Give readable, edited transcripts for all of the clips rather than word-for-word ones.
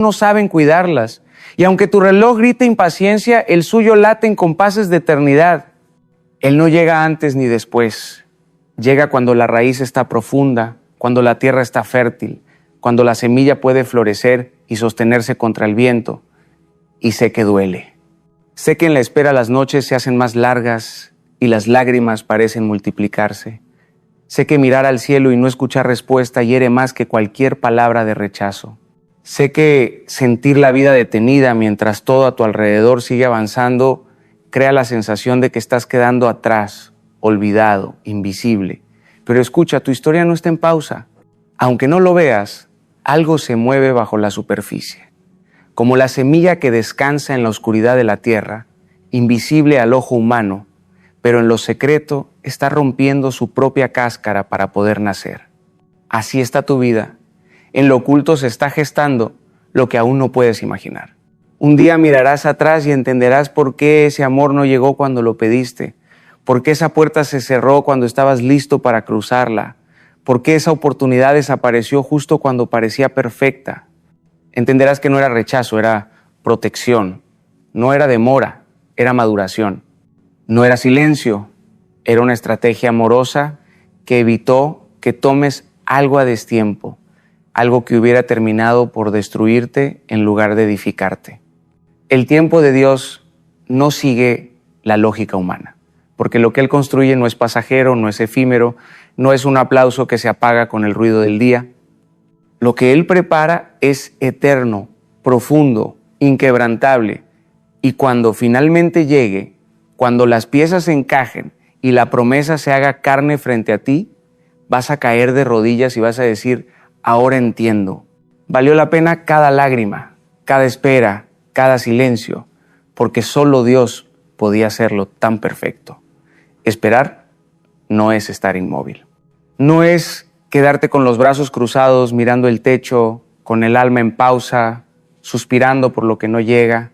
no saben cuidarlas. Y aunque tu reloj grita impaciencia, el suyo late en compases de eternidad. Él no llega antes ni después. Llega cuando la raíz está profunda, cuando la tierra está fértil, cuando la semilla puede florecer y sostenerse contra el viento. Y sé que duele. Sé que en la espera las noches se hacen más largas y las lágrimas parecen multiplicarse. Sé que mirar al cielo y no escuchar respuesta hiere más que cualquier palabra de rechazo. Sé que sentir la vida detenida mientras todo a tu alrededor sigue avanzando crea la sensación de que estás quedando atrás, olvidado, invisible. Pero escucha, tu historia no está en pausa. Aunque no lo veas, algo se mueve bajo la superficie. Como la semilla que descansa en la oscuridad de la tierra, invisible al ojo humano, pero en lo secreto está rompiendo su propia cáscara para poder nacer. Así está tu vida. En lo oculto se está gestando lo que aún no puedes imaginar. Un día mirarás atrás y entenderás por qué ese amor no llegó cuando lo pediste, por qué esa puerta se cerró cuando estabas listo para cruzarla, por qué esa oportunidad desapareció justo cuando parecía perfecta. Entenderás que no era rechazo, era protección. No era demora, era maduración. No era silencio, era una estrategia amorosa que evitó que tomes algo a destiempo, algo que hubiera terminado por destruirte en lugar de edificarte. El tiempo de Dios no sigue la lógica humana, porque lo que Él construye no es pasajero, no es efímero, no es un aplauso que se apaga con el ruido del día. Lo que Él prepara es eterno, profundo, inquebrantable, y cuando finalmente llegue, cuando las piezas se encajen y la promesa se haga carne frente a ti, vas a caer de rodillas y vas a decir, ahora entiendo. Valió la pena cada lágrima, cada espera, cada silencio, porque solo Dios podía hacerlo tan perfecto. Esperar no es estar inmóvil. No es quedarte con los brazos cruzados, mirando el techo, con el alma en pausa, suspirando por lo que no llega.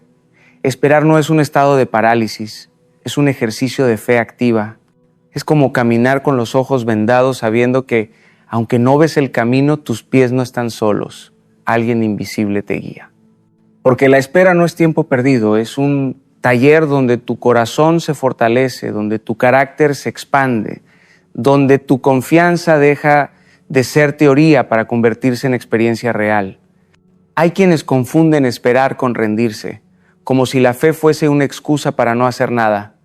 Esperar no es un estado de parálisis, es un ejercicio de fe activa. Es como caminar con los ojos vendados sabiendo que, aunque no ves el camino, tus pies no están solos. Alguien invisible te guía. Porque la espera no es tiempo perdido, es un taller donde tu corazón se fortalece, donde tu carácter se expande, donde tu confianza deja de ser teoría para convertirse en experiencia real. Hay quienes confunden esperar con rendirse, como si la fe fuese una excusa para no hacer nada,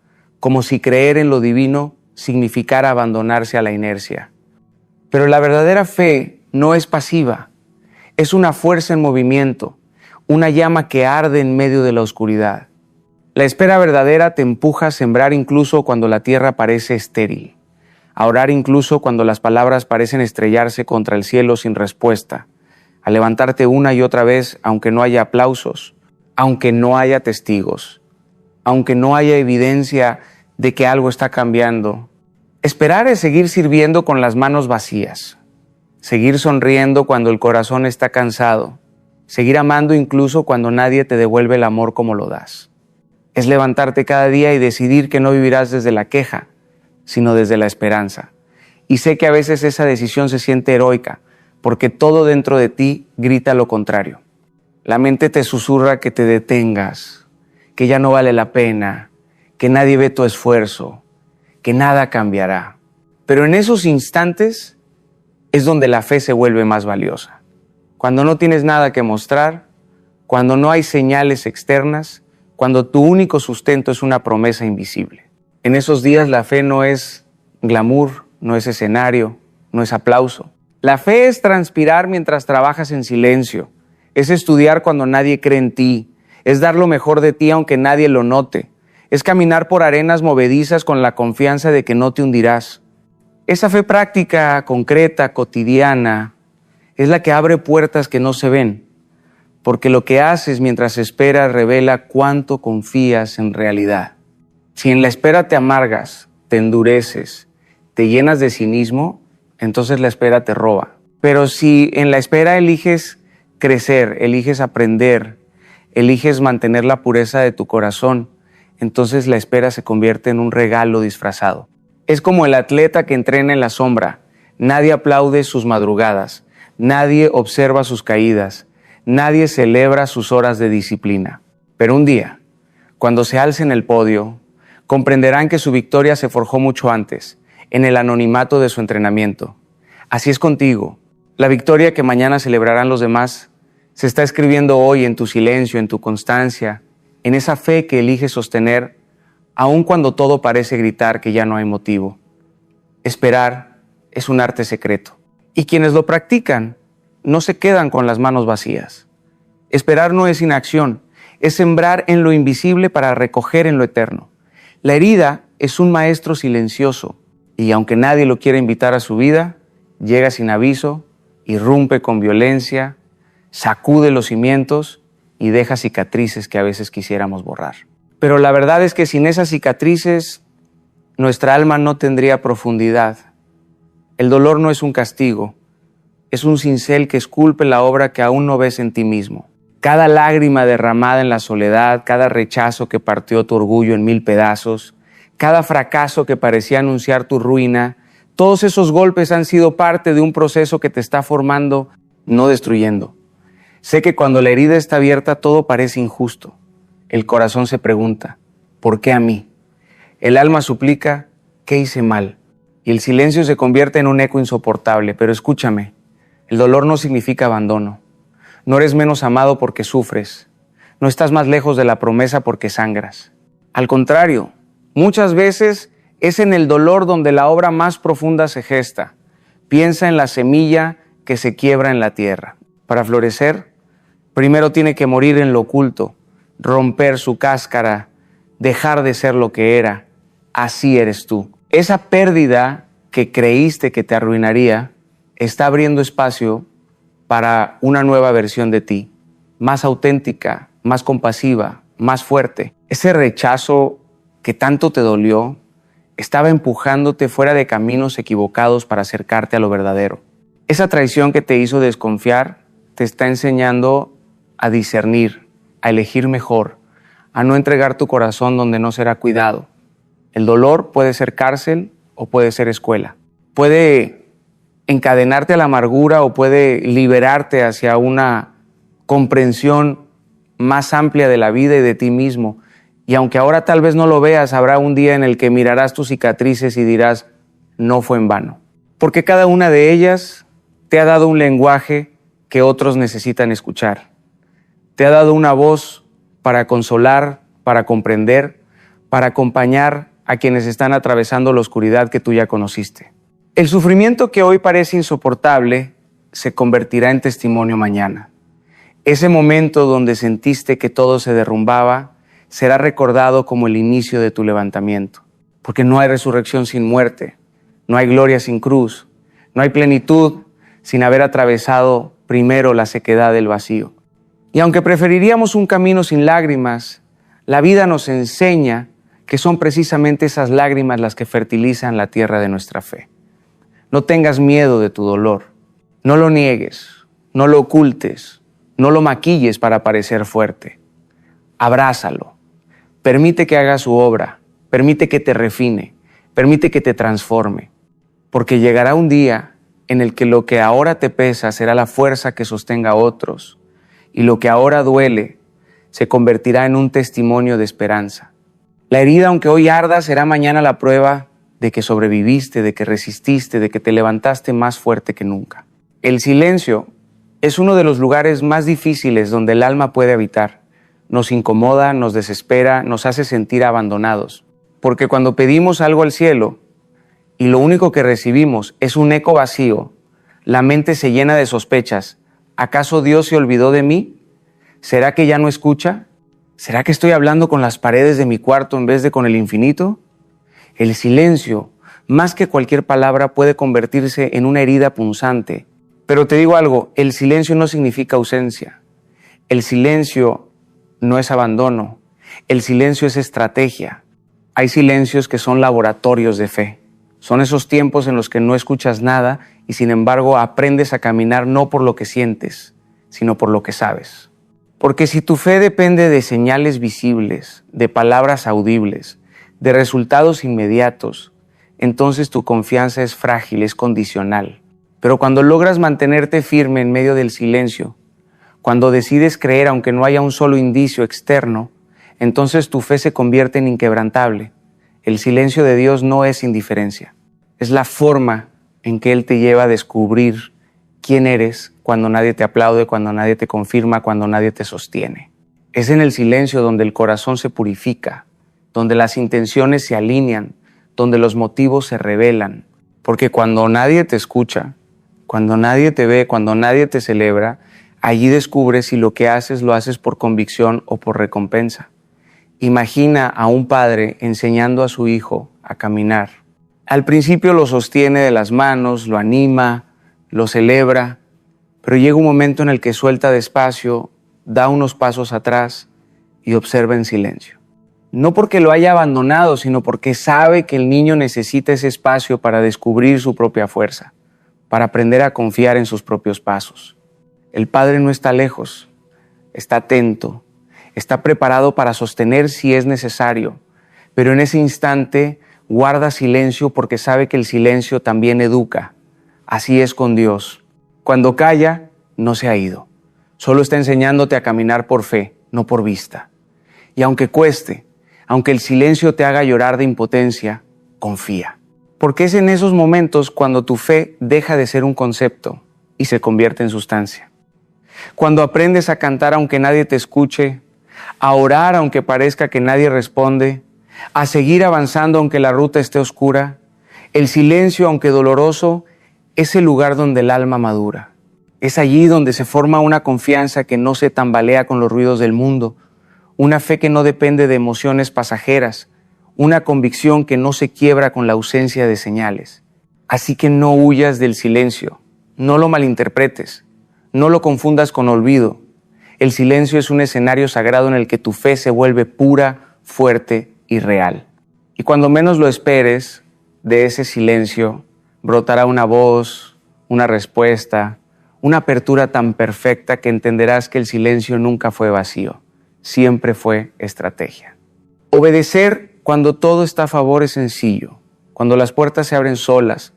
como si creer en lo divino significara abandonarse a la inercia. Pero la verdadera fe no es pasiva, es una fuerza en movimiento, una llama que arde en medio de la oscuridad. La espera verdadera te empuja a sembrar incluso cuando la tierra parece estéril, a orar incluso cuando las palabras parecen estrellarse contra el cielo sin respuesta, a levantarte una y otra vez aunque no haya aplausos, aunque no haya testigos, aunque no haya evidencia de que algo está cambiando. Esperar es seguir sirviendo con las manos vacías, seguir sonriendo cuando el corazón está cansado, seguir amando incluso cuando nadie te devuelve el amor como lo das. Es levantarte cada día y decidir que no vivirás desde la queja, sino desde la esperanza. Y sé que a veces esa decisión se siente heroica, porque todo dentro de ti grita lo contrario. La mente te susurra que te detengas, que ya no vale la pena, que nadie ve tu esfuerzo, que nada cambiará. Pero en esos instantes es donde la fe se vuelve más valiosa. Cuando no tienes nada que mostrar, cuando no hay señales externas, cuando tu único sustento es una promesa invisible. En esos días la fe no es glamour, no es escenario, no es aplauso. La fe es transpirar mientras trabajas en silencio, es estudiar cuando nadie cree en ti, es dar lo mejor de ti aunque nadie lo note, es caminar por arenas movedizas con la confianza de que no te hundirás. Esa fe práctica, concreta, cotidiana, es la que abre puertas que no se ven, porque lo que haces mientras esperas revela cuánto confías en realidad. Si en la espera te amargas, te endureces, te llenas de cinismo, entonces la espera te roba. Pero si en la espera eliges crecer, eliges aprender, eliges mantener la pureza de tu corazón, entonces la espera se convierte en un regalo disfrazado. Es como el atleta que entrena en la sombra. Nadie aplaude sus madrugadas, nadie observa sus caídas, Nadie celebra sus horas de disciplina. Pero un día, cuando se alce en el podio, comprenderán que su victoria se forjó mucho antes, en el anonimato de su entrenamiento. Así es contigo. La victoria que mañana celebrarán los demás se está escribiendo hoy en tu silencio, en tu constancia, en esa fe que eliges sostener, aun cuando todo parece gritar que ya no hay motivo. Esperar es un arte secreto. Y quienes lo practican no se quedan con las manos vacías. Esperar no es inacción, es sembrar en lo invisible para recoger en lo eterno. La herida es un maestro silencioso y aunque nadie lo quiera invitar a su vida, llega sin aviso, irrumpe con violencia, sacude los cimientos y deja cicatrices que a veces quisiéramos borrar. Pero la verdad es que sin esas cicatrices, nuestra alma no tendría profundidad. El dolor no es un castigo, es un cincel que esculpe la obra que aún no ves en ti mismo. Cada lágrima derramada en la soledad, cada rechazo que partió tu orgullo en 1000 pedazos, cada fracaso que parecía anunciar tu ruina, todos esos golpes han sido parte de un proceso que te está formando, no destruyendo. Sé que cuando la herida está abierta todo parece injusto. El corazón se pregunta, ¿por qué a mí? El alma suplica, ¿qué hice mal? Y el silencio se convierte en un eco insoportable. Pero escúchame, el dolor no significa abandono. No eres menos amado porque sufres. No estás más lejos de la promesa porque sangras. Al contrario, muchas veces es en el dolor donde la obra más profunda se gesta. Piensa en la semilla que se quiebra en la tierra. Para florecer, primero tiene que morir en lo oculto, romper su cáscara, dejar de ser lo que era. Así eres tú. Esa pérdida que creíste que te arruinaría está abriendo espacio para una nueva versión de ti, más auténtica, más compasiva, más fuerte. Ese rechazo que tanto te dolió estaba empujándote fuera de caminos equivocados para acercarte a lo verdadero. Esa traición que te hizo desconfiar te está enseñando a discernir, a elegir mejor, a no entregar tu corazón donde no será cuidado. El dolor puede ser cárcel o puede ser escuela. Puede encadenarte a la amargura o puede liberarte hacia una comprensión más amplia de la vida y de ti mismo. Y aunque ahora tal vez no lo veas, habrá un día en el que mirarás tus cicatrices y dirás, no fue en vano. Porque cada una de ellas te ha dado un lenguaje que otros necesitan escuchar. Te ha dado una voz para consolar, para comprender, para acompañar a quienes están atravesando la oscuridad que tú ya conociste. El sufrimiento que hoy parece insoportable se convertirá en testimonio mañana. Ese momento donde sentiste que todo se derrumbaba será recordado como el inicio de tu levantamiento. Porque no hay resurrección sin muerte, no hay gloria sin cruz, no hay plenitud sin haber atravesado primero la sequedad del vacío. Y aunque preferiríamos un camino sin lágrimas, la vida nos enseña que son precisamente esas lágrimas las que fertilizan la tierra de nuestra fe. No tengas miedo de tu dolor, no lo niegues, no lo ocultes, no lo maquilles para parecer fuerte. Abrázalo, permite que haga su obra, permite que te refine, permite que te transforme, porque llegará un día en el que lo que ahora te pesa será la fuerza que sostenga a otros, y lo que ahora duele se convertirá en un testimonio de esperanza. La herida, aunque hoy arda, será mañana la prueba de que sobreviviste, de que resististe, de que te levantaste más fuerte que nunca. El silencio es uno de los lugares más difíciles donde el alma puede habitar. Nos incomoda, nos desespera, nos hace sentir abandonados. Porque cuando pedimos algo al cielo y lo único que recibimos es un eco vacío, la mente se llena de sospechas. ¿Acaso Dios se olvidó de mí? ¿Será que ya no escucha? ¿Será que estoy hablando con las paredes de mi cuarto en vez de con el infinito? El silencio, más que cualquier palabra, puede convertirse en una herida punzante. Pero te digo algo, el silencio no significa ausencia. El silencio no es abandono. El silencio es estrategia. Hay silencios que son laboratorios de fe. Son esos tiempos en los que no escuchas nada y sin embargo aprendes a caminar no por lo que sientes, sino por lo que sabes. Porque si tu fe depende de señales visibles, de palabras audibles, de resultados inmediatos, entonces tu confianza es frágil, es condicional. Pero cuando logras mantenerte firme en medio del silencio, Cuando decides creer aunque no haya un solo indicio externo, entonces tu fe se convierte en inquebrantable. El silencio de Dios no es indiferencia. Es la forma en que Él te lleva a descubrir quién eres cuando nadie te aplaude, cuando nadie te confirma, cuando nadie te sostiene. Es en el silencio donde el corazón se purifica, donde las intenciones se alinean, donde los motivos se revelan. Porque cuando nadie te escucha, cuando nadie te ve, cuando nadie te celebra, allí descubres si lo que haces lo haces por convicción o por recompensa. Imagina a un padre enseñando a su hijo a caminar. Al principio lo sostiene de las manos, lo anima, lo celebra, pero llega un momento en el que suelta despacio, da unos pasos atrás y observa en silencio. No porque lo haya abandonado, sino porque sabe que el niño necesita ese espacio para descubrir su propia fuerza, para aprender a confiar en sus propios pasos. El padre no está lejos, está atento, está preparado para sostener si es necesario, pero en ese instante guarda silencio porque sabe que el silencio también educa. Así es con Dios. Cuando calla, no se ha ido. Solo está enseñándote a caminar por fe, no por vista. Y aunque cueste, aunque el silencio te haga llorar de impotencia, confía. Porque es en esos momentos cuando tu fe deja de ser un concepto y se convierte en sustancia. Cuando aprendes a cantar aunque nadie te escuche, a orar aunque parezca que nadie responde, a seguir avanzando aunque la ruta esté oscura, el silencio, aunque doloroso, es el lugar donde el alma madura. Es allí donde se forma una confianza que no se tambalea con los ruidos del mundo, una fe que no depende de emociones pasajeras, una convicción que no se quiebra con la ausencia de señales. Así que no huyas del silencio, no lo malinterpretes, no lo confundas con olvido. El silencio es un escenario sagrado en el que tu fe se vuelve pura, fuerte y real. Y cuando menos lo esperes, de ese silencio brotará una voz, una respuesta, una apertura tan perfecta que entenderás que el silencio nunca fue vacío, siempre fue estrategia. Obedecer cuando todo está a favor es sencillo, cuando las puertas se abren solas,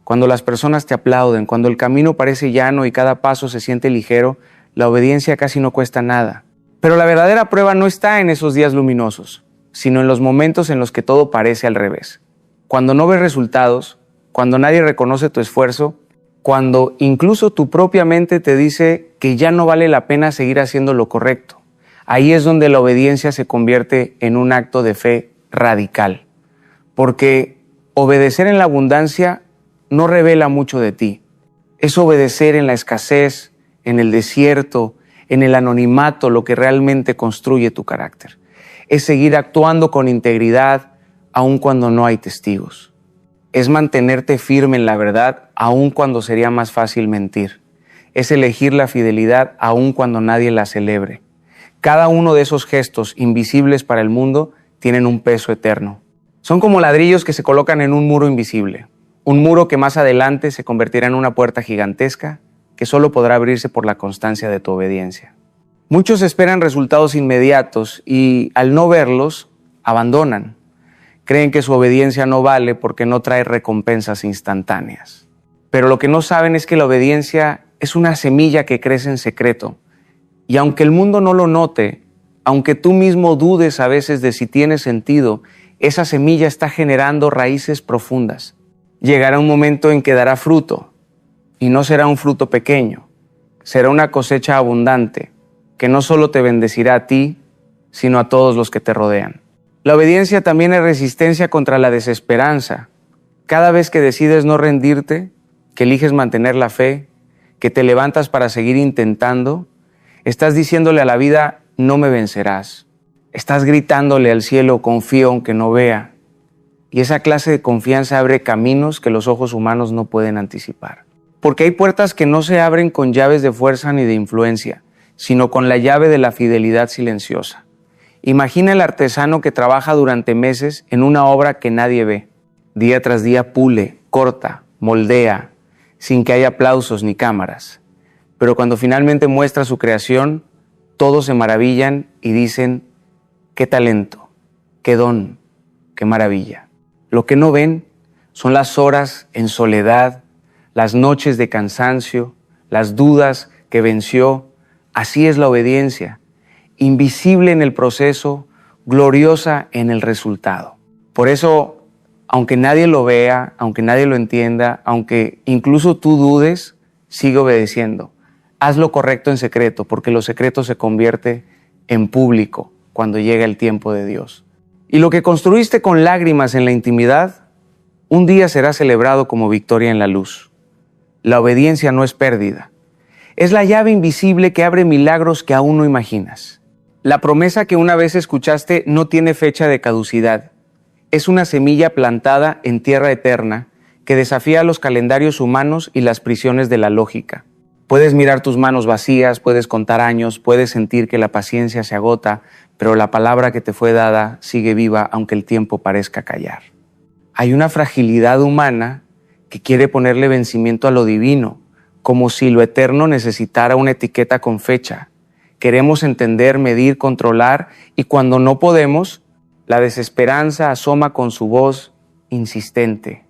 cuando las personas te aplauden, cuando el camino parece llano y cada paso se siente ligero, la obediencia casi no cuesta nada. Pero la verdadera prueba no está en esos días luminosos, sino en los momentos en los que todo parece al revés. Cuando no ves resultados, cuando nadie reconoce tu esfuerzo, cuando incluso tu propia mente te dice que ya no vale la pena seguir haciendo lo correcto. Ahí es donde la obediencia se convierte en un acto de fe radical. Porque obedecer en la abundancia no revela mucho de ti. Es obedecer en la escasez, en el desierto, en el anonimato, lo que realmente construye tu carácter. Es seguir actuando con integridad aun cuando no hay testigos. Es mantenerte firme en la verdad aun cuando sería más fácil mentir. Es elegir la fidelidad aun cuando nadie la celebre. Cada uno de esos gestos invisibles para el mundo tienen un peso eterno. Son como ladrillos que se colocan en un muro invisible. Un muro que más adelante se convertirá en una puerta gigantesca que solo podrá abrirse por la constancia de tu obediencia. Muchos esperan resultados inmediatos y al no verlos, abandonan. Creen que su obediencia no vale porque no trae recompensas instantáneas. Pero lo que no saben es que la obediencia es una semilla que crece en secreto. Y aunque el mundo no lo note, aunque tú mismo dudes a veces de si tiene sentido, esa semilla está generando raíces profundas. Llegará un momento en que dará fruto, y no será un fruto pequeño, será una cosecha abundante, que no solo te bendecirá a ti, sino a todos los que te rodean. La obediencia también es resistencia contra la desesperanza. Cada vez que decides no rendirte, que eliges mantener la fe, que te levantas para seguir intentando, estás diciéndole a la vida, no me vencerás. Estás gritándole al cielo, confío aunque no vea. Y esa clase de confianza abre caminos que los ojos humanos no pueden anticipar. Porque hay puertas que no se abren con llaves de fuerza ni de influencia, sino con la llave de la fidelidad silenciosa. Imagina el artesano que trabaja durante meses en una obra que nadie ve. Día tras día pule, corta, moldea, sin que haya aplausos ni cámaras. Pero cuando finalmente muestra su creación, todos se maravillan y dicen, qué talento, qué don, qué maravilla. Lo que no ven son las horas en soledad, las noches de cansancio, las dudas que venció, Así es la obediencia, invisible en el proceso, gloriosa en el resultado. Por eso, aunque nadie lo vea, aunque nadie lo entienda, aunque incluso tú dudes, sigue obedeciendo. Haz lo correcto en secreto, porque lo secreto se convierte en público cuando llega el tiempo de Dios. Y lo que construiste con lágrimas en la intimidad, un día será celebrado como victoria en la luz. La obediencia no es pérdida. Es la llave invisible que abre milagros que aún no imaginas. La promesa que una vez escuchaste no tiene fecha de caducidad. Es una semilla plantada en tierra eterna que desafía los calendarios humanos y las prisiones de la lógica. Puedes mirar tus manos vacías, puedes contar años, puedes sentir que la paciencia se agota, pero la palabra que te fue dada sigue viva aunque el tiempo parezca callar. Hay una fragilidad humana que quiere ponerle vencimiento a lo divino, como si lo eterno necesitara una etiqueta con fecha. Queremos entender, medir, controlar, y cuando no podemos, la desesperanza asoma con su voz insistente.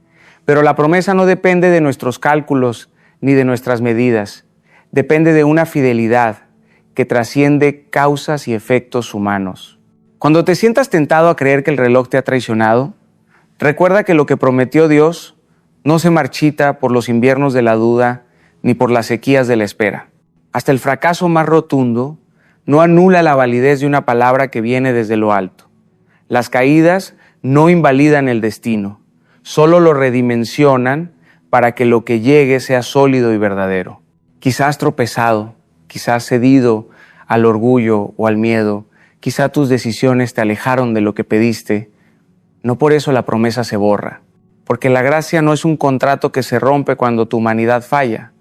Pero la promesa no depende de nuestros cálculos ni de nuestras medidas. Depende de una fidelidad que trasciende causas y efectos humanos. Cuando te sientas tentado a creer que el reloj te ha traicionado, recuerda que lo que prometió Dios no se marchita por los inviernos de la duda ni por las sequías de la espera. Hasta el fracaso más rotundo no anula la validez de una palabra que viene desde lo alto. Las caídas no invalidan el destino, solo lo redimensionan para que lo que llegue sea sólido y verdadero. Quizás tropezado, quizás cedido al orgullo o al miedo, quizá tus decisiones te alejaron de lo que pediste. No por eso la promesa se borra, porque la gracia no es un contrato que se rompe cuando tu humanidad falla.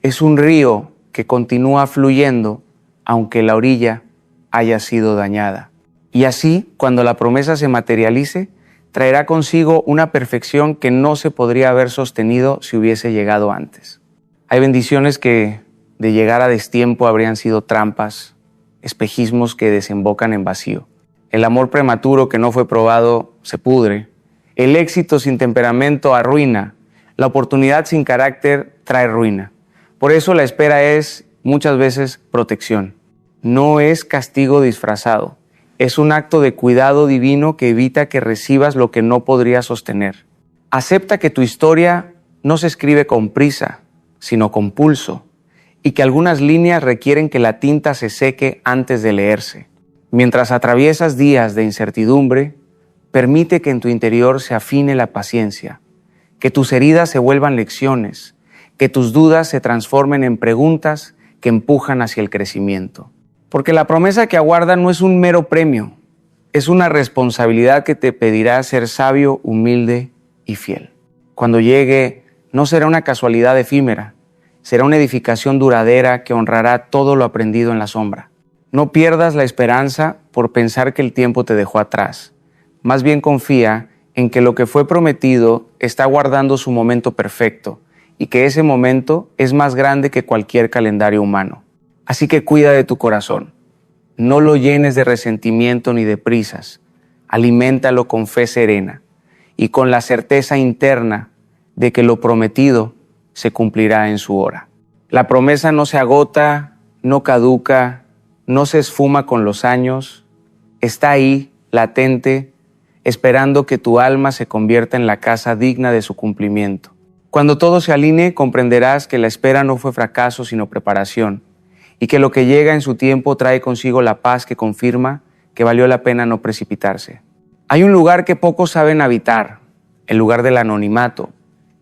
Es un río que continúa fluyendo aunque la orilla haya sido dañada. Y así, cuando la promesa se materialice, traerá consigo una perfección que no se podría haber sostenido si hubiese llegado antes. Hay bendiciones que, de llegar a destiempo, habrían sido trampas, espejismos que desembocan en vacío. El amor prematuro que no fue probado se pudre. El éxito sin temperamento arruina. La oportunidad sin carácter trae ruina. Por eso la espera es, muchas veces, protección. No es castigo disfrazado. Es un acto de cuidado divino que evita que recibas lo que no podrías sostener. Acepta que tu historia no se escribe con prisa, sino con pulso, y que algunas líneas requieren que la tinta se seque antes de leerse. Mientras atraviesas días de incertidumbre, permite que en tu interior se afine la paciencia, que tus heridas se vuelvan lecciones, que tus dudas se transformen en preguntas que empujan hacia el crecimiento. Porque la promesa que aguarda no es un mero premio, es una responsabilidad que te pedirá ser sabio, humilde y fiel. Cuando llegue, no será una casualidad efímera, será una edificación duradera que honrará todo lo aprendido en la sombra. No pierdas la esperanza por pensar que el tiempo te dejó atrás. Más bien confía en que lo que fue prometido está guardando su momento perfecto y que ese momento es más grande que cualquier calendario humano. Así que cuida de tu corazón. No lo llenes de resentimiento ni de prisas. Aliméntalo con fe serena y con la certeza interna de que lo prometido se cumplirá en su hora. La promesa no se agota, no caduca, no se esfuma con los años. Está ahí, latente, esperando que tu alma se convierta en la casa digna de su cumplimiento. Cuando todo se alinee, comprenderás que la espera no fue fracaso, sino preparación, y que lo que llega en su tiempo trae consigo la paz que confirma que valió la pena no precipitarse. Hay un lugar que pocos saben habitar, el lugar del anonimato,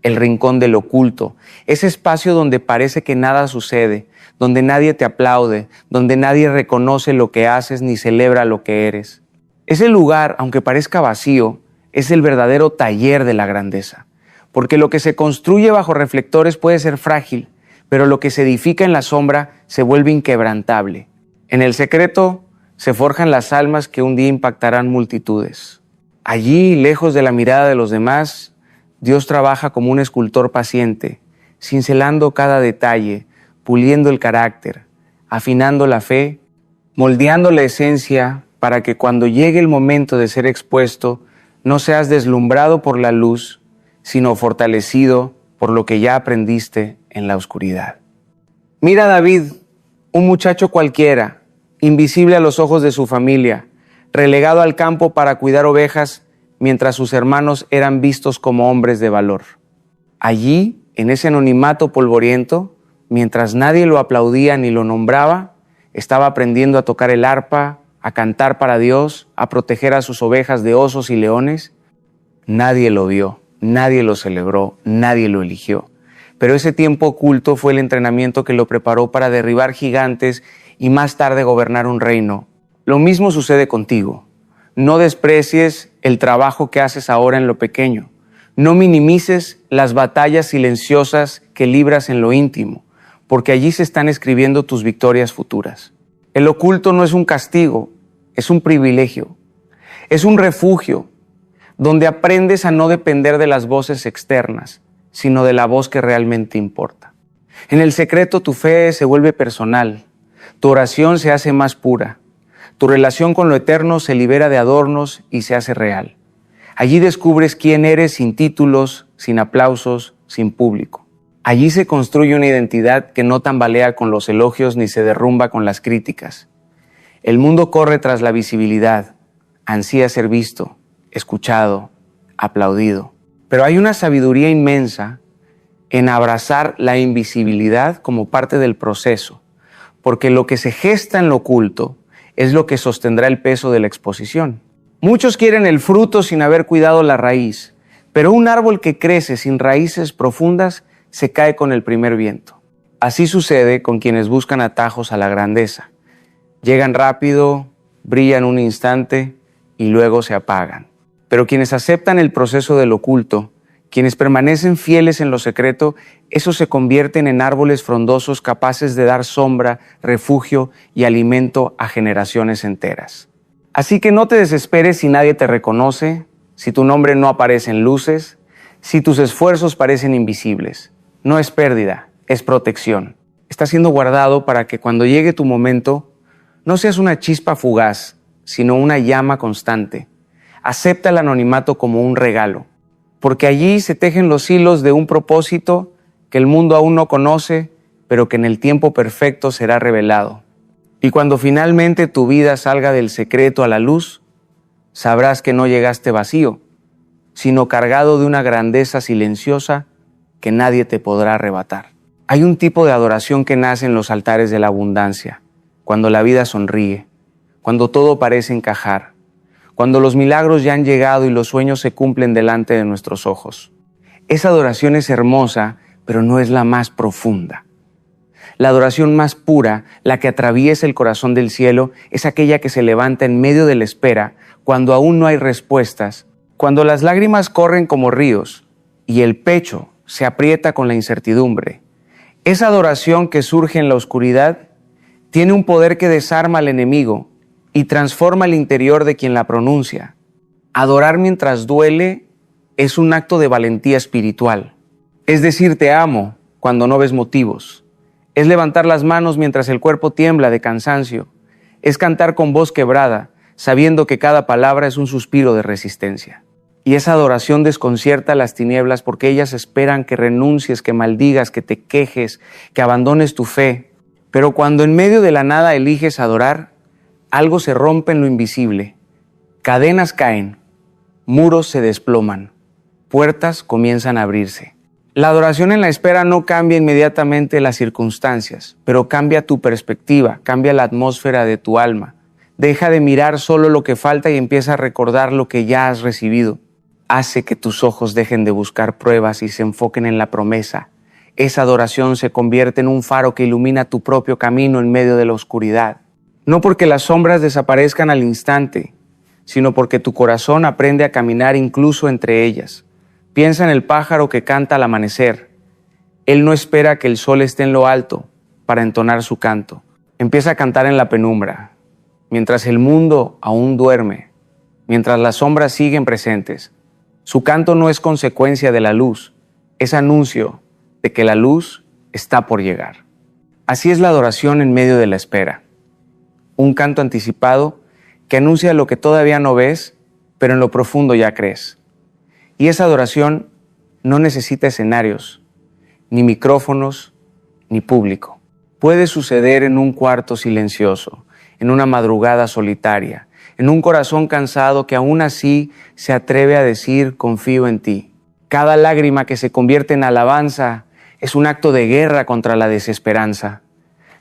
el rincón del oculto, ese espacio donde parece que nada sucede, donde nadie te aplaude, donde nadie reconoce lo que haces ni celebra lo que eres. Ese lugar, aunque parezca vacío, es el verdadero taller de la grandeza, porque lo que se construye bajo reflectores puede ser frágil, pero lo que se edifica en la sombra se vuelve inquebrantable. En el secreto se forjan las almas que un día impactarán multitudes. Allí, lejos de la mirada de los demás, Dios trabaja como un escultor paciente, cincelando cada detalle, puliendo el carácter, afinando la fe, moldeando la esencia para que cuando llegue el momento de ser expuesto, no seas deslumbrado por la luz, sino fortalecido por lo que ya aprendiste en la oscuridad. Mira a David, Un muchacho cualquiera, invisible a los ojos de su familia, relegado al campo para cuidar ovejas, mientras sus hermanos eran vistos como hombres de valor. Allí, en ese anonimato polvoriento, mientras nadie lo aplaudía ni lo nombraba, estaba aprendiendo a tocar el arpa, a cantar para Dios, a proteger a sus ovejas de osos y leones. Nadie lo vio, nadie lo celebró, nadie lo eligió. Pero ese tiempo oculto fue el entrenamiento que lo preparó para derribar gigantes y más tarde gobernar un reino. Lo mismo sucede contigo. No desprecies el trabajo que haces ahora en lo pequeño. No minimices las batallas silenciosas que libras en lo íntimo, porque allí se están escribiendo tus victorias futuras. El oculto no es un castigo, es un privilegio. Es un refugio donde aprendes a no depender de las voces externas, sino de la voz que realmente importa. En el secreto tu fe se vuelve personal, tu oración se hace más pura, tu relación con lo eterno se libera de adornos y se hace real. Allí descubres quién eres sin títulos, sin aplausos, sin público. Allí se construye una identidad que no tambalea con los elogios ni se derrumba con las críticas. El mundo corre tras la visibilidad, ansía ser visto, escuchado, aplaudido. Pero hay una sabiduría inmensa en abrazar la invisibilidad como parte del proceso, porque lo que se gesta en lo oculto es lo que sostendrá el peso de la exposición. Muchos quieren el fruto sin haber cuidado la raíz, pero un árbol que crece sin raíces profundas se cae con el primer viento. Así sucede con quienes buscan atajos a la grandeza. Llegan rápido, brillan un instante y luego se apagan. Pero quienes aceptan el proceso del oculto, quienes permanecen fieles en lo secreto, esos se convierten en árboles frondosos capaces de dar sombra, refugio y alimento a generaciones enteras. Así que no te desesperes si nadie te reconoce, si tu nombre no aparece en luces, si tus esfuerzos parecen invisibles. No es pérdida, es protección. Está siendo guardado para que cuando llegue tu momento, no seas una chispa fugaz, sino una llama constante. Acepta el anonimato como un regalo, porque allí se tejen los hilos de un propósito que el mundo aún no conoce, pero que en el tiempo perfecto será revelado. Y cuando finalmente tu vida salga del secreto a la luz, sabrás que no llegaste vacío, sino cargado de una grandeza silenciosa que nadie te podrá arrebatar. Hay un tipo de adoración que nace en los altares de la abundancia, cuando la vida sonríe, cuando todo parece encajar, cuando los milagros ya han llegado y los sueños se cumplen delante de nuestros ojos. Esa adoración es hermosa, pero no es la más profunda. La adoración más pura, la que atraviesa el corazón del cielo, es aquella que se levanta en medio de la espera, cuando aún no hay respuestas, cuando las lágrimas corren como ríos y el pecho se aprieta con la incertidumbre. Esa adoración que surge en la oscuridad tiene un poder que desarma al enemigo y transforma el interior de quien la pronuncia. Adorar mientras duele es un acto de valentía espiritual. Es decir, te amo cuando no ves motivos. Es levantar las manos mientras el cuerpo tiembla de cansancio. Es cantar con voz quebrada, sabiendo que cada palabra es un suspiro de resistencia. Y esa adoración desconcierta a las tinieblas porque ellas esperan que renuncies, que maldigas, que te quejes, que abandones tu fe. Pero cuando en medio de la nada eliges adorar, algo se rompe en lo invisible. Cadenas caen, muros se desploman, puertas comienzan a abrirse. La adoración en la espera no cambia inmediatamente las circunstancias, pero cambia tu perspectiva, cambia la atmósfera de tu alma. Deja de mirar solo lo que falta y empieza a recordar lo que ya has recibido. Hace que tus ojos dejen de buscar pruebas y se enfoquen en la promesa. Esa adoración se convierte en un faro que ilumina tu propio camino en medio de la oscuridad. No porque las sombras desaparezcan al instante, sino porque tu corazón aprende a caminar incluso entre ellas. Piensa en el pájaro que canta al amanecer. Él no espera que el sol esté en lo alto para entonar su canto. Empieza a cantar en la penumbra, mientras el mundo aún duerme, mientras las sombras siguen presentes. Su canto no es consecuencia de la luz, es anuncio de que la luz está por llegar. Así es la adoración en medio de la espera. Un canto anticipado que anuncia lo que todavía no ves, pero en lo profundo ya crees. Y esa adoración no necesita escenarios, ni micrófonos, ni público. puede suceder en un cuarto silencioso, en una madrugada solitaria, en un corazón cansado que aún así se atreve a decir confío en ti. Cada lágrima que se convierte en alabanza es un acto de guerra contra la desesperanza.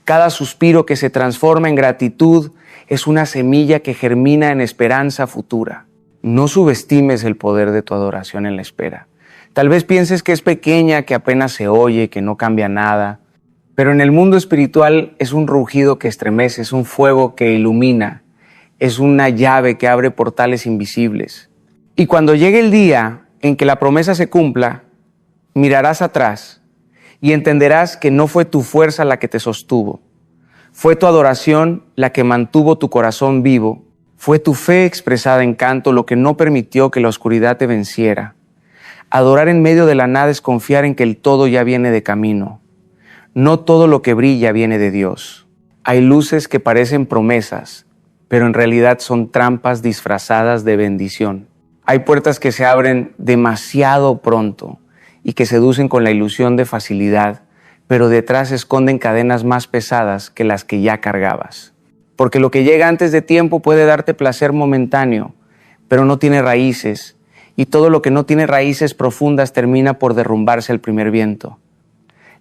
Cada suspiro que se transforma en gratitud es una semilla que germina en esperanza futura. No subestimes el poder de tu adoración en la espera. Tal vez pienses que es pequeña, que apenas se oye, que no cambia nada. Pero en el mundo espiritual es un rugido que estremece, es un fuego que ilumina, es una llave que abre portales invisibles. Y cuando llegue el día en que la promesa se cumpla, mirarás atrás y entenderás que no fue tu fuerza la que te sostuvo. Fue tu adoración la que mantuvo tu corazón vivo. Fue tu fe expresada en canto lo que no permitió que la oscuridad te venciera. Adorar en medio de la nada es confiar en que el todo ya viene de camino. No todo lo que brilla viene de Dios. Hay luces que parecen promesas, pero en realidad son trampas disfrazadas de bendición. Hay puertas que se abren demasiado pronto y que seducen con la ilusión de facilidad, pero detrás se esconden cadenas más pesadas que las que ya cargabas. Porque lo que llega antes de tiempo puede darte placer momentáneo, pero no tiene raíces, y todo lo que no tiene raíces profundas termina por derrumbarse al primer viento.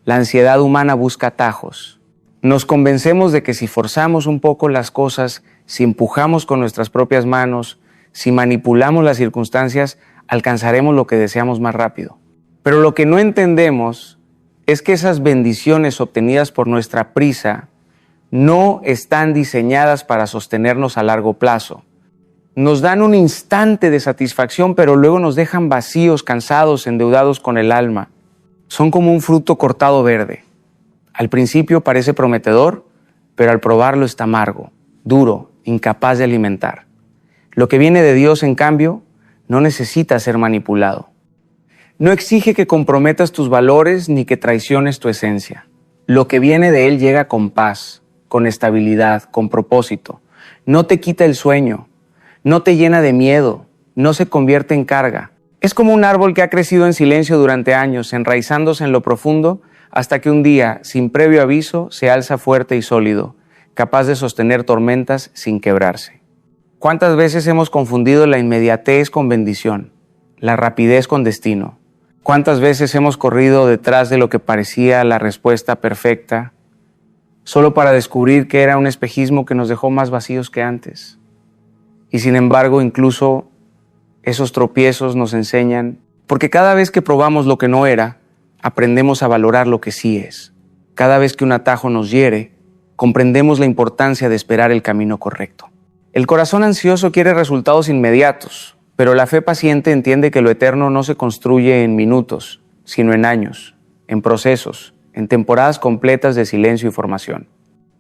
La ansiedad humana busca atajos. Nos convencemos de que si forzamos un poco las cosas, si empujamos con nuestras propias manos, si manipulamos las circunstancias, alcanzaremos lo que deseamos más rápido. Pero lo que no entendemos es que esas bendiciones obtenidas por nuestra prisa no están diseñadas para sostenernos a largo plazo. Nos dan un instante de satisfacción, pero luego nos dejan vacíos, cansados, endeudados con el alma. Son como un fruto cortado verde. Al principio parece prometedor, pero al probarlo está amargo, duro, incapaz de alimentar. Lo que viene de Dios, en cambio, no necesita ser manipulado. No exige que comprometas tus valores ni que traiciones tu esencia. Lo que viene de Él llega con paz, con estabilidad, con propósito. No te quita el sueño, no te llena de miedo, no se convierte en carga. Es como un árbol que ha crecido en silencio durante años, enraizándose en lo profundo, hasta que un día, sin previo aviso, se alza fuerte y sólido, capaz de sostener tormentas sin quebrarse. ¿Cuántas veces hemos confundido la inmediatez con bendición, la rapidez con destino? ¿Cuántas veces hemos corrido detrás de lo que parecía la respuesta perfecta, solo para descubrir que era un espejismo que nos dejó más vacíos que antes? Y sin embargo, incluso esos tropiezos nos enseñan, porque cada vez que probamos lo que no era, aprendemos a valorar lo que sí es. Cada vez que un atajo nos hiere, comprendemos la importancia de esperar el camino correcto. El corazón ansioso quiere resultados inmediatos, pero la fe paciente entiende que lo eterno no se construye en minutos, sino en años, en procesos, en temporadas completas de silencio y formación.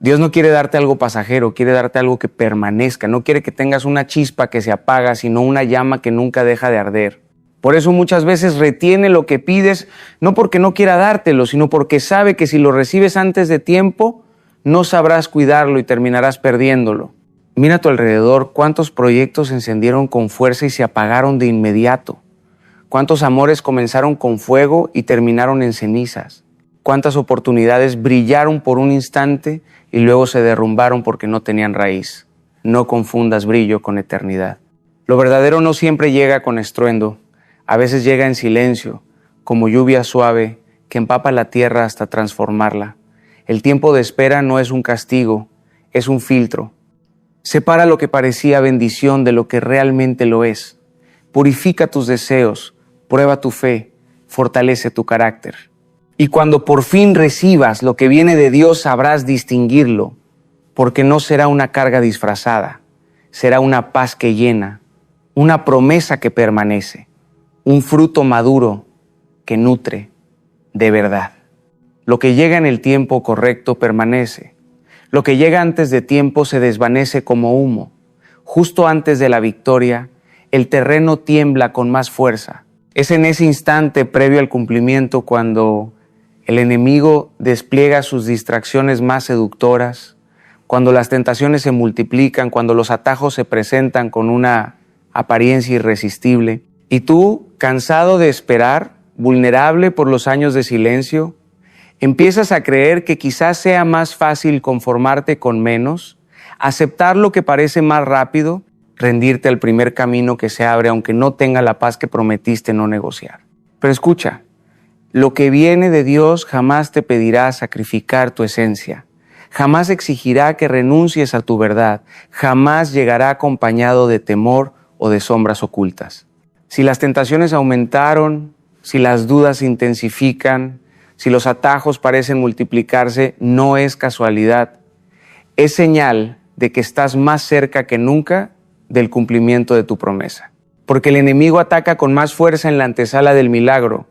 Dios no quiere darte algo pasajero, quiere darte algo que permanezca. No quiere que tengas una chispa que se apaga, sino una llama que nunca deja de arder. Por eso muchas veces retiene lo que pides, no porque no quiera dártelo, sino porque sabe que si lo recibes antes de tiempo, no sabrás cuidarlo y terminarás perdiéndolo. Mira a tu alrededor cuántos proyectos se encendieron con fuerza y se apagaron de inmediato. Cuántos amores comenzaron con fuego y terminaron en cenizas. Cuántas oportunidades brillaron por un instante y luego se derrumbaron porque no tenían raíz. No confundas brillo con eternidad. Lo verdadero no siempre llega con estruendo. A veces llega en silencio, como lluvia suave que empapa la tierra hasta transformarla. El tiempo de espera no es un castigo, es un filtro. Separa lo que parecía bendición de lo que realmente lo es. Purifica tus deseos, prueba tu fe, fortalece tu carácter. Y cuando por fin recibas lo que viene de Dios, sabrás distinguirlo, porque no será una carga disfrazada, será una paz que llena, una promesa que permanece, un fruto maduro que nutre de verdad. Lo que llega en el tiempo correcto permanece. Lo que llega antes de tiempo se desvanece como humo. Justo antes de la victoria, el terreno tiembla con más fuerza. Es en ese instante previo al cumplimiento cuando el enemigo despliega sus distracciones más seductoras, cuando las tentaciones se multiplican, cuando los atajos se presentan con una apariencia irresistible. Y tú, cansado de esperar, vulnerable por los años de silencio, Empiezas a creer que quizás sea más fácil conformarte con menos, aceptar lo que parece más rápido, rendirte al primer camino que se abre aunque no tenga la paz que prometiste no negociar. Pero escucha, lo que viene de Dios jamás te pedirá sacrificar tu esencia, jamás exigirá que renuncies a tu verdad, jamás llegará acompañado de temor o de sombras ocultas. Si las tentaciones aumentaron, si las dudas se intensifican, si los atajos parecen multiplicarse, no es casualidad. Es señal de que estás más cerca que nunca del cumplimiento de tu promesa. Porque el enemigo ataca con más fuerza en la antesala del milagro,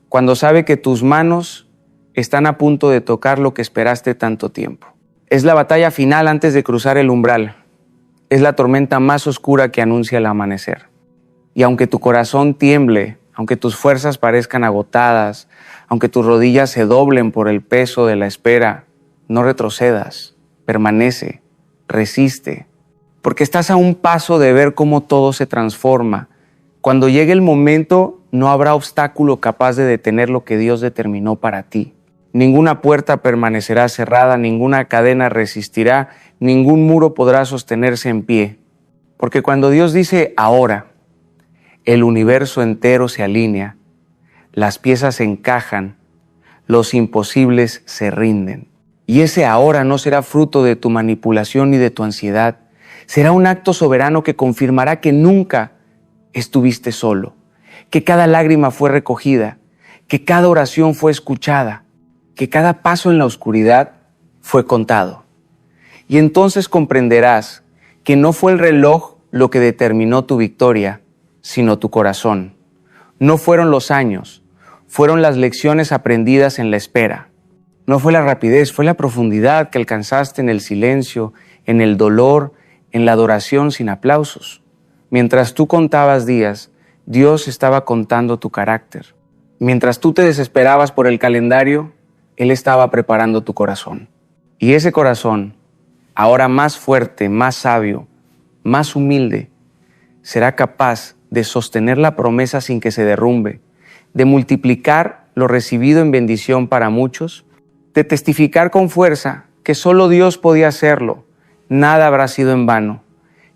cuando sabe que tus manos están a punto de tocar lo que esperaste tanto tiempo. Es la batalla final antes de cruzar el umbral. Es la tormenta más oscura que anuncia el amanecer. Y aunque tu corazón tiemble, aunque tus fuerzas parezcan agotadas, aunque tus rodillas se doblen por el peso de la espera, no retrocedas, permanece, resiste, porque estás a un paso de ver cómo todo se transforma. Cuando llegue el momento, no habrá obstáculo capaz de detener lo que Dios determinó para ti. Ninguna puerta permanecerá cerrada, ninguna cadena resistirá, ningún muro podrá sostenerse en pie. Porque cuando Dios dice ahora, el universo entero se alinea, las piezas se encajan, los imposibles se rinden. Y ese ahora no será fruto de tu manipulación ni de tu ansiedad. Será un acto soberano que confirmará que nunca estuviste solo, que cada lágrima fue recogida, que cada oración fue escuchada, que cada paso en la oscuridad fue contado. Y entonces comprenderás que no fue el reloj lo que determinó tu victoria, sino tu corazón. No fueron los años, fueron las lecciones aprendidas en la espera. No fue la rapidez, fue la profundidad que alcanzaste en el silencio, en el dolor, en la adoración sin aplausos. Mientras tú contabas días, Dios estaba contando tu carácter. Mientras tú te desesperabas por el calendario, Él estaba preparando tu corazón. Y ese corazón, ahora más fuerte, más sabio, más humilde, será capaz de sostener la promesa sin que se derrumbe, de multiplicar lo recibido en bendición para muchos, de testificar con fuerza que solo Dios podía hacerlo. Nada habrá sido en vano,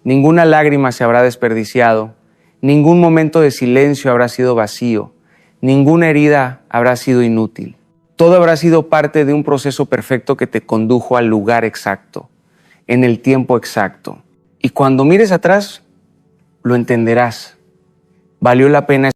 ninguna lágrima se habrá desperdiciado, ningún momento de silencio habrá sido vacío, ninguna herida habrá sido inútil. Todo habrá sido parte de un proceso perfecto que te condujo al lugar exacto, en el tiempo exacto. Y cuando mires atrás, lo entenderás. Valió la pena